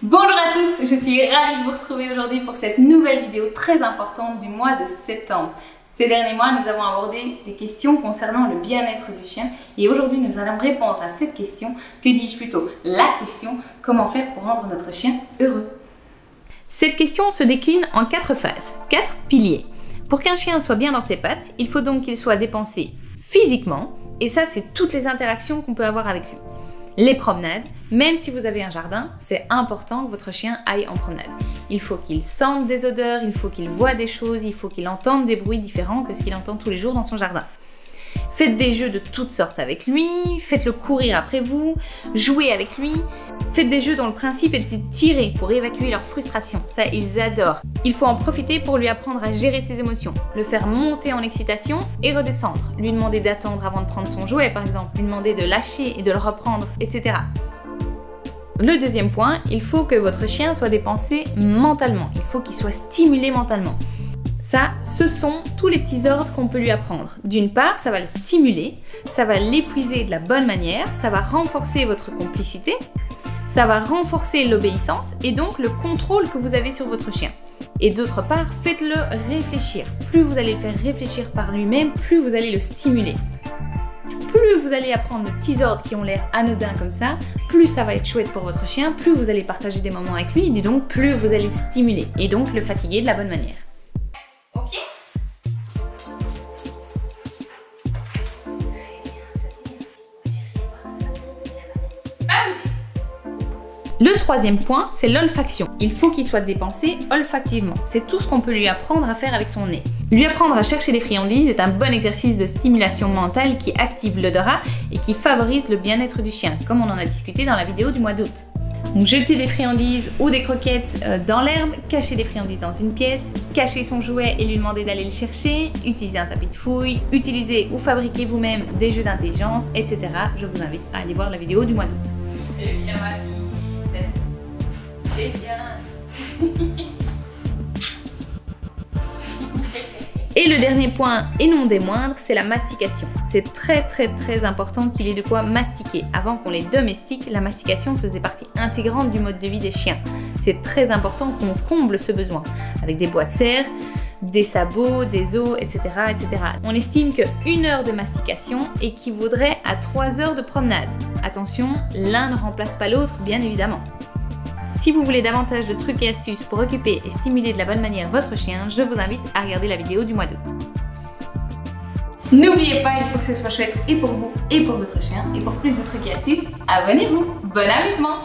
Bonjour à tous, je suis ravie de vous retrouver aujourd'hui pour cette nouvelle vidéo très importante du mois de septembre. Ces derniers mois, nous avons abordé des questions concernant le bien-être du chien et aujourd'hui, nous allons répondre à cette question, que dis-je plutôt, la question, comment faire pour rendre notre chien heureux. Cette question se décline en 4 phases, 4 piliers. Pour qu'un chien soit bien dans ses pattes, il faut donc qu'il soit dépensé physiquement, et ça, c'est toutes les interactions qu'on peut avoir avec lui. Les promenades, même si vous avez un jardin, c'est important que votre chien aille en promenade. Il faut qu'il sente des odeurs, il faut qu'il voie des choses, il faut qu'il entende des bruits différents que ce qu'il entend tous les jours dans son jardin. Faites des jeux de toutes sortes avec lui, faites-le courir après vous, jouez avec lui. Faites des jeux dont le principe est de tirer pour évacuer leur frustration, ça ils adorent. Il faut en profiter pour lui apprendre à gérer ses émotions, le faire monter en excitation et redescendre, lui demander d'attendre avant de prendre son jouet par exemple, lui demander de lâcher et de le reprendre, etc. Le deuxième point, il faut que votre chien soit dépensé mentalement, il faut qu'il soit stimulé mentalement. Ça, ce sont tous les petits ordres qu'on peut lui apprendre. D'une part, ça va le stimuler, ça va l'épuiser de la bonne manière, ça va renforcer votre complicité, ça va renforcer l'obéissance et donc le contrôle que vous avez sur votre chien. Et d'autre part, faites-le réfléchir. Plus vous allez le faire réfléchir par lui-même, plus vous allez le stimuler. Plus vous allez apprendre de petits ordres qui ont l'air anodins comme ça, plus ça va être chouette pour votre chien, plus vous allez partager des moments avec lui et donc plus vous allez stimuler et donc le fatiguer de la bonne manière. Le troisième point, c'est l'olfaction. Il faut qu'il soit dépensé olfactivement. C'est tout ce qu'on peut lui apprendre à faire avec son nez. Lui apprendre à chercher des friandises est un bon exercice de stimulation mentale qui active l'odorat et qui favorise le bien-être du chien, comme on en a discuté dans la vidéo du mois d'août. Donc jeter des friandises ou des croquettes dans l'herbe, cacher des friandises dans une pièce, cacher son jouet et lui demander d'aller le chercher, utiliser un tapis de fouille, utiliser ou fabriquer vous-même des jeux d'intelligence, etc. Je vous invite à aller voir la vidéo du mois d'août. C'est bien ma vie. C'est bien. Et le dernier point, et non des moindres, c'est la mastication. C'est très important qu'il ait de quoi mastiquer. Avant qu'on les domestique, la mastication faisait partie intégrante du mode de vie des chiens. C'est très important qu'on comble ce besoin, avec des boîtes de serre, des sabots, des os, etc., etc. On estime que 1 heure de mastication équivaudrait à 3 heures de promenade. Attention, l'un ne remplace pas l'autre, bien évidemment. Si vous voulez davantage de trucs et astuces pour occuper et stimuler de la bonne manière votre chien, je vous invite à regarder la vidéo du mois d'août. N'oubliez pas, il faut que ce soit chouette et pour vous et pour votre chien. Et pour plus de trucs et astuces, abonnez-vous. Bon amusement!